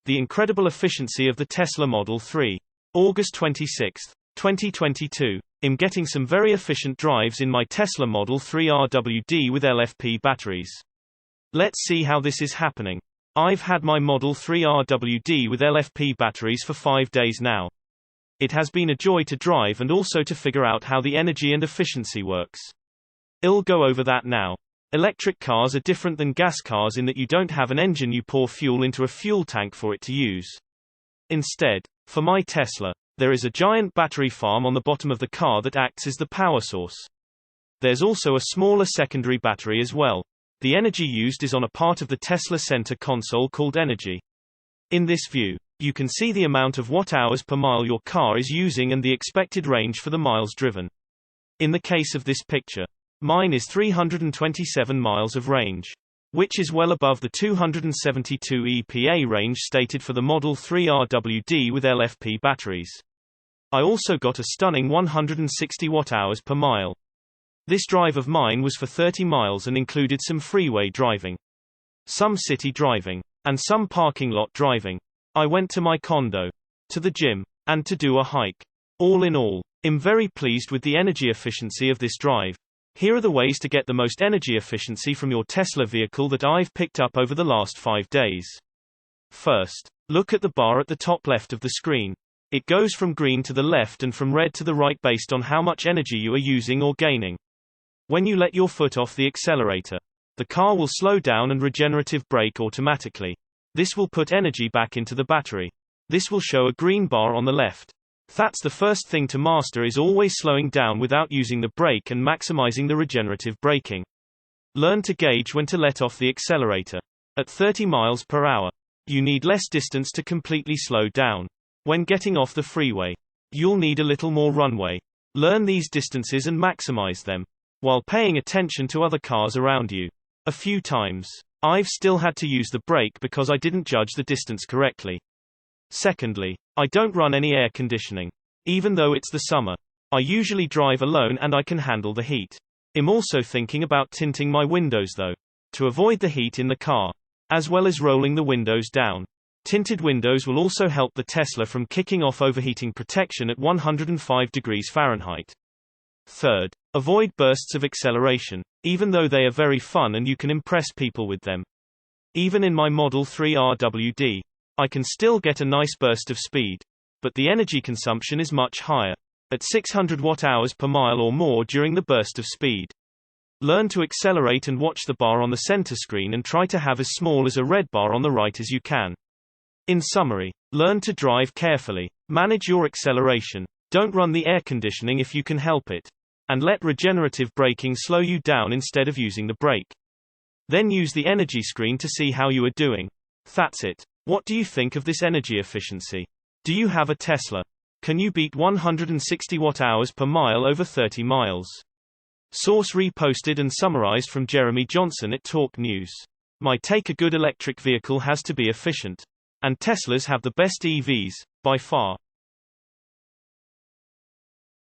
The incredible efficiency of the Tesla Model 3. August 26, 2022. I'm getting some very efficient drives in my Tesla Model 3 RWD with LFP batteries. Let's see how this is happening. I've had my Model 3 RWD with LFP batteries for 5 days now. It has been a joy to drive and also to figure out how the energy and efficiency works. I'll go over that now. Electric cars are different than gas cars in that you don't have an engine you pour fuel into a fuel tank for it to use. Instead, for my Tesla, there is a giant battery farm on the bottom of the car that acts as the power source. There's also a smaller secondary battery as well. The energy used is on a part of the Tesla center console called Energy. In this view, you can see the amount of watt-hours per mile your car is using and the expected range for the miles driven. In the case of this picture, mine is 327 miles of range, which is well above the 272 EPA range stated for the Model 3 RWD with LFP batteries. I also got a stunning 160 watt-hours per mile. This drive of mine was for 30 miles and included some freeway driving, some city driving, and some parking lot driving. I went to my condo, to the gym, and to do a hike. All in all, I'm very pleased with the energy efficiency of this drive. Here are the ways to get the most energy efficiency from your Tesla vehicle that I've picked up over the last 5 days. First, look at the bar at the top left of the screen. It goes from green to the left and from red to the right based on how much energy you are using or gaining. When you let your foot off the accelerator, the car will slow down and regenerative brake automatically. This will put energy back into the battery. This will show a green bar on the left. That's the first thing to master, is always slowing down without using the brake and maximizing the regenerative braking. Learn to gauge when to let off the accelerator. At 30 miles per hour, you need less distance to completely slow down. When getting off the freeway, you'll need a little more runway. Learn these distances and maximize them, while paying attention to other cars around you. A few times, I've still had to use the brake because I didn't judge the distance correctly. Secondly, I don't run any air conditioning. Even though it's the summer, I usually drive alone and I can handle the heat. I'm also thinking about tinting my windows though, to avoid the heat in the car, as well as rolling the windows down. Tinted windows will also help the Tesla from kicking off overheating protection at 105 degrees Fahrenheit. Third, avoid bursts of acceleration, even though they are very fun and you can impress people with them. Even in my Model 3 RWD, I can still get a nice burst of speed, but the energy consumption is much higher, at 600 watt-hours per mile or more during the burst of speed. Learn to accelerate and watch the bar on the center screen and try to have as small as a red bar on the right as you can. In summary, learn to drive carefully, manage your acceleration, don't run the air conditioning if you can help it, and let regenerative braking slow you down instead of using the brake. Then use the energy screen to see how you are doing. That's it. What do you think of this energy efficiency? Do you have a Tesla? Can you beat 160 watt-hours per mile over 30 miles? Source reposted and summarized from Jeremy Johnson at Talk News. My take: a good electric vehicle has to be efficient. And Teslas have the best EVs, by far.